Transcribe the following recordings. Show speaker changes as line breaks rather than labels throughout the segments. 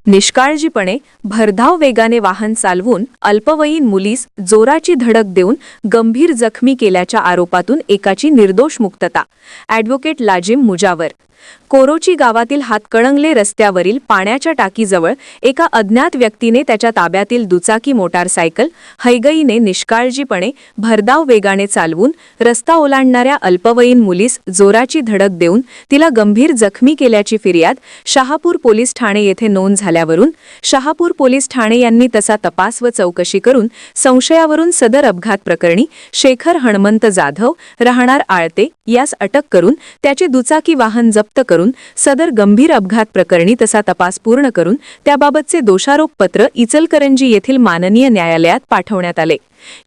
निष्काळजीपणे भरधाव वेगाने वाहन चालवून अल्पवयीन मुलीस जोराची धडक देऊन गंभीर जखमी केल्याच्या आरोपातून एकाची निर्दोष मुक्तता. ॲडव्होकेट लाजिम मुजावर. कोरोची गावातील हातकणंगले रस्त्यावरील पाण्याच्या टाकीजवळ एका अज्ञात व्यक्तीने त्याच्या ताब्यातील दुचाकी मोटारसायकल हैगईने निष्काळजीपणे भरधाव वेगाने चालवून रस्ता ओलांडणाऱ्या अल्पवयीन मुलीस जोराची धडक देऊन तिला गंभीर जखमी केल्याची फिर्याद शहापूर पोलीस ठाणे येथे नोंद झाल्यावरून शहापूर पोलीस ठाणे यांनी तसा तपास व चौकशी करून संशयावरून सदर अपघात प्रकरणी शेखर हणमंत जाधव राहणार आळते यास अटक करून त्याचे दुचाकी वाहन जप्त करून सदर गंभीर अपघात प्रकरणी तसा तपास पूर्ण करून त्याबाबतचे दोषारोपपत्र इचलकरंजी येथील माननीय न्यायालयात पाठवण्यात आले.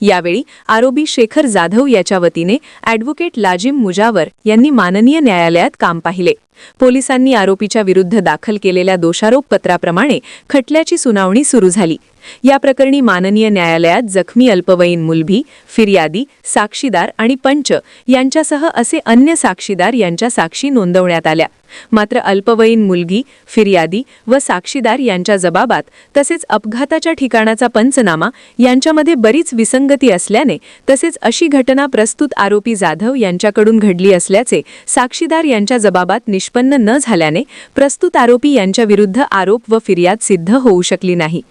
यावेळी आरोपी शेखर जाधव याच्या वतीने ॲडव्होकेट लाजिम मुजावर यांनी माननीय न्यायालयात काम पाहिले. पोलिसांनी आरोपीच्या विरुद्ध दाखल केलेल्या दोषारोपपत्राप्रमाणे खटल्याची सुनावणी सुरू झाली. या प्रकरणी माननीय न्यायालयात जखमी अल्पवयीन मुलगी, फिर्यादी, साक्षीदार आणि पंच यांच्यासह असे अन्य साक्षीदार यांच्या साक्षी नोंदवण्यात आल्या. मात्र अल्पवयीन मुलगी, फिर्यादी व साक्षीदार यांच्या जबाबात तसेच अपघाताच्या ठिकाणाचा पंचनामा यांच्यामध्ये बरीच विसंगती असल्याने तसेच अशी घटना प्रस्तुत आरोपी जाधव यांच्याकडून घडली असल्याचे साक्षीदार यांच्या जबाबात निष्पन्न न झाल्याने प्रस्तुत आरोपी यांच्या विरुद्ध आरोप व फिर्याद सिद्ध होऊ शकली नाही.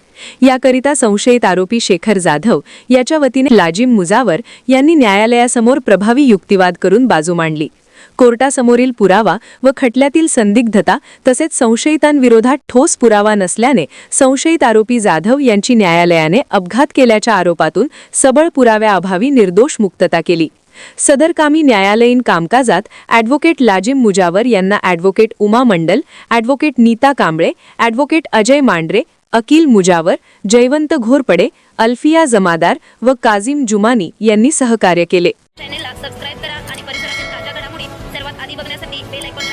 याकरिता संशयित आरोपी शेखर जाधव याच्या वतीने लाजिम मुजावर यांनी न्यायालयासमोर प्रभावी युक्तिवाद करून बाजू मांडली. कोर्टासमोरील पुरावा व खटल्यातील संदिग्धता तसेच संशयितांविरोधात ठोस पुरावा नसल्याने संशयित आरोपी जाधव यांची न्यायालयाने अपघात केल्याच्या आरोपातून सबळ पुराव्याअभावी निर्दोष मुक्तता केली. सदरकामी न्यायालयीन कामकाजात ॲडव्होकेट लाजिम मुजावर यांना ॲडव्होकेट उमा मंडल, ॲडव्होकेट नीता कांबळे, ॲडव्होकेट अजय मांढरे, अकील मुजावर, जयवंत घोरपडे, अल्फिया जमादार व काझिम जुमानी यांनी सहकार्य केले.
चॅनेलला सबस्क्राइब करा आणि परिसरातील ताज्या घडामोडी सर्वात आधी बघण्यासाठी बेल आयकॉन